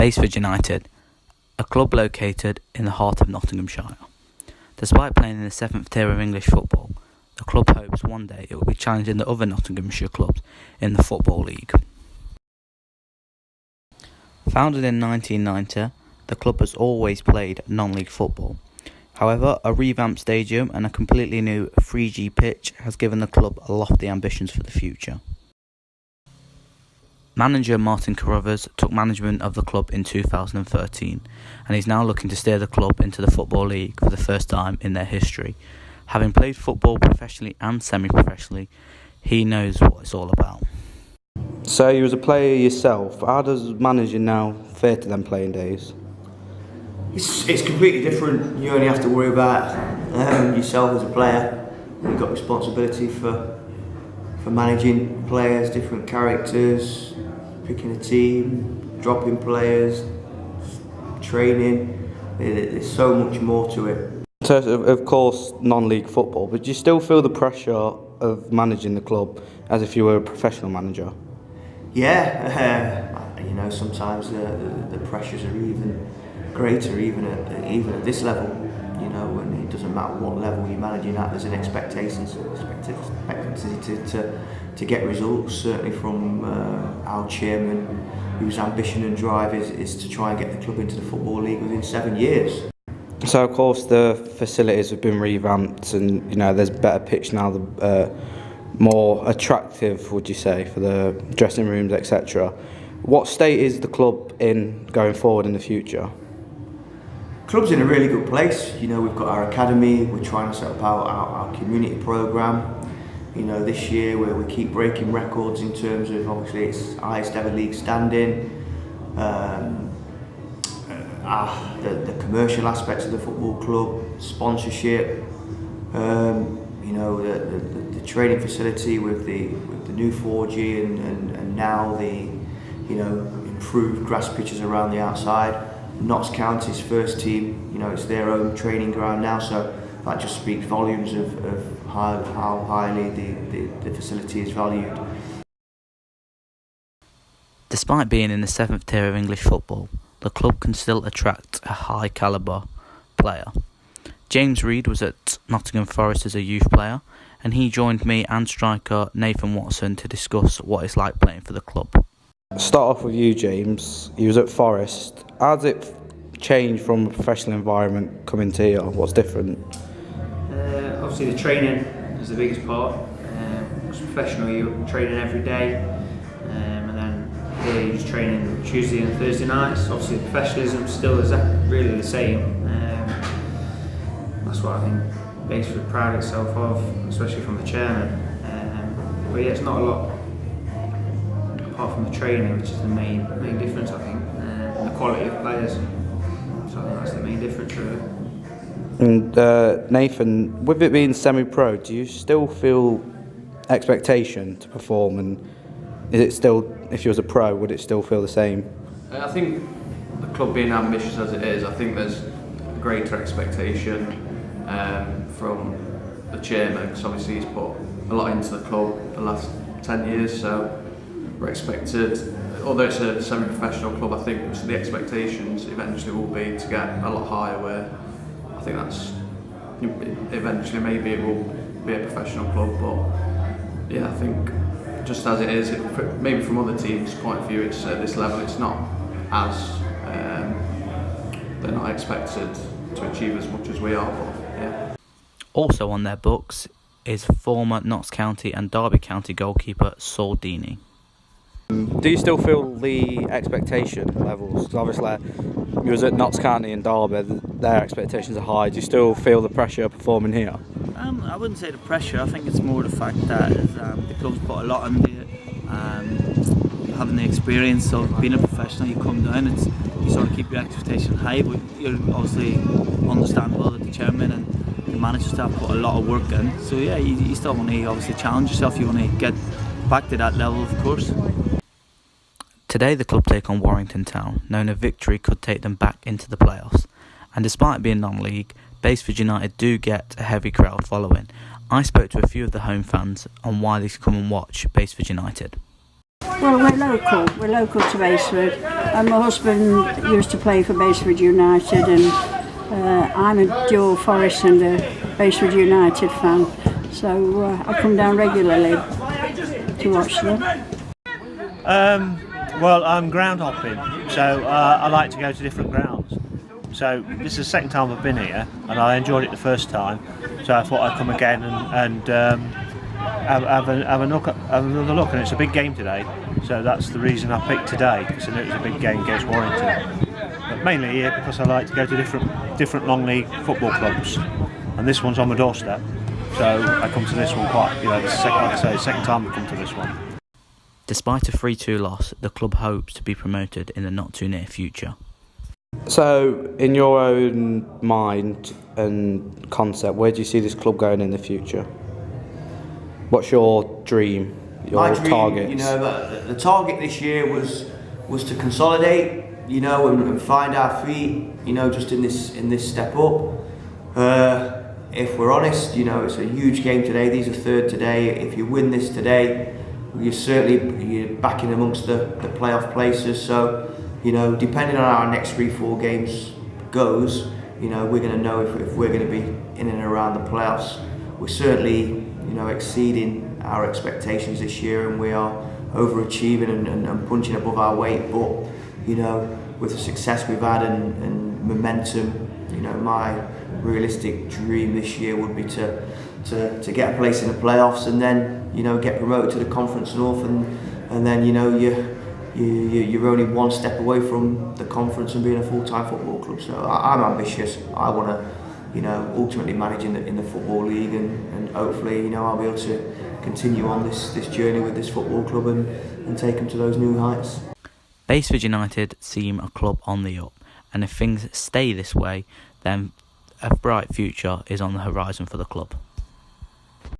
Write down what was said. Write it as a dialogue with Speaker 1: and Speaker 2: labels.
Speaker 1: Basford United, a club located in the heart of Nottinghamshire. Despite playing in the 7th tier of English football, the club hopes one day it will be challenging the other Nottinghamshire clubs in the Football League. Founded in 1990, the club has always played non-league football. However, a revamped stadium and a completely new 3G pitch has given the club lofty ambitions for the future. Manager Martin Carruthers took management of the club in 2013 and is now looking to steer the club into the Football League for the first time in their history. Having played football professionally and semi-professionally, he knows what it's all about.
Speaker 2: So you was a player yourself. How does managing now fare to them playing days?
Speaker 3: It's completely different. You only have to worry about yourself as a player. You've got responsibility for managing players, different characters, picking a team, dropping players, training. There's so much more to it.
Speaker 2: So, of course, non-league football, but do you still feel the pressure of managing the club as if you were a professional manager?
Speaker 3: Yeah, sometimes the pressures are even greater, even at this level. And it doesn't matter what level you're managing at. There's an expectation to get results. Certainly from our chairman, whose ambition and drive is to try and get the club into the Football League within 7 years.
Speaker 2: So, of course, the facilities have been revamped, and there's better pitch now, more attractive, would you say, for the dressing rooms, etc. What state is the club in going forward in the future?
Speaker 3: Club's in a really good place. We've got our academy. We're trying to set up our community programme. This year we keep breaking records in terms of, obviously, it's highest ever league standing. The commercial aspects of the football club, sponsorship, the training facility with the new 4G and now the improved grass pitches around the outside. Notts County's first team, it's their own training ground now, so that just speaks volumes of how highly the facility is valued.
Speaker 1: Despite being in the 7th tier of English football, the club can still attract a high calibre player. James Reid was at Nottingham Forest as a youth player, and he joined me and striker Nathan Watson to discuss what it's like playing for the club.
Speaker 2: Start off with you, James. You was at Forest. How does it change from a professional environment coming to here? What's different?
Speaker 4: Obviously the training is the biggest part. As a professional, you're training every day, and then here you're just training Tuesday and Thursday nights. Obviously the professionalism still is really the same. That's what I think Basford pride itself of, especially from the chairman. But yeah, it's not a lot apart from the training, which is the main difference, I think, and the quality of players. So I think that's the main difference, really.
Speaker 2: And Nathan, with it being semi-pro, do you still feel expectation to perform? And is it still, if you was a pro, would it still feel the same?
Speaker 5: I think the club being ambitious as it is, I think there's greater expectation from the chairman, because obviously he's put a lot into the club the last 10 years, so we're expected, although it's a semi-professional club, I think the expectations eventually will be to get a lot higher, where I think that's eventually maybe it will be a professional club. But yeah, I think just as it is, maybe from other teams' point of view, it's at this level, it's not as they're not expected to achieve as much as we are, but yeah.
Speaker 1: Also on their books is former Notts County and Derby County goalkeeper Saul Deeney.
Speaker 2: Do you still feel the expectation levels? Because obviously you was at Notts County and Derby, their expectations are high. Do you still feel the pressure of performing here?
Speaker 6: I wouldn't say the pressure. I think it's more the fact that the club's put a lot into it. Having the experience of being a professional, you come down, you sort of keep your expectation high, but you're obviously understandable that the chairman and the manager staff put a lot of work in. So yeah, you still want to obviously challenge yourself. You want to get back to that level, of course.
Speaker 1: Today the club take on Warrington Town, knowing a victory could take them back into the playoffs. And despite being non-league, Basford United do get a heavy crowd following. I spoke to a few of the home fans on why they come and watch Basford United.
Speaker 7: Well, we're local to Basford, and my husband used to play for Basford United, and I'm a dual Forest and a Basford United fan, so I come down regularly to watch them.
Speaker 8: Well, I'm ground hopping, so I like to go to different grounds. So this is the second time I've been here, and I enjoyed it the first time, so I thought I'd come again and have another look. And it's a big game today, so that's the reason I picked today, because I knew it was a big game against Warrington. But mainly here because I like to go to different long league football clubs, and this one's on my doorstep, so I come to this one quite. This is like I say, second time I've come to this one.
Speaker 1: Despite a 3-2 loss, the club hopes to be promoted in the not too near future.
Speaker 2: So, in your own mind and concept, where do you see this club going in the future? What's your dream, your targets?
Speaker 3: The target this year was to consolidate, and find our feet, just in this step up. If we're honest, it's a huge game today. These are third today. If you win this today, you're back in amongst the playoff places. So, depending on how our next 3-4 games goes, we're going to know if we're going to be in and around the playoffs. We're certainly, exceeding our expectations this year, and we are overachieving and punching above our weight. But, with the success we've had and momentum, my realistic dream this year would be to get a place in the playoffs, and then get promoted to the Conference North, and then you're only one step away from the conference and being a full-time football club. So I'm ambitious. I want to ultimately manage in the football league, and hopefully I'll be able to continue on this journey with this football club and take them to those new heights.
Speaker 1: Basford United seem a club on the up, and if things stay this way, then a bright future is on the horizon for the club.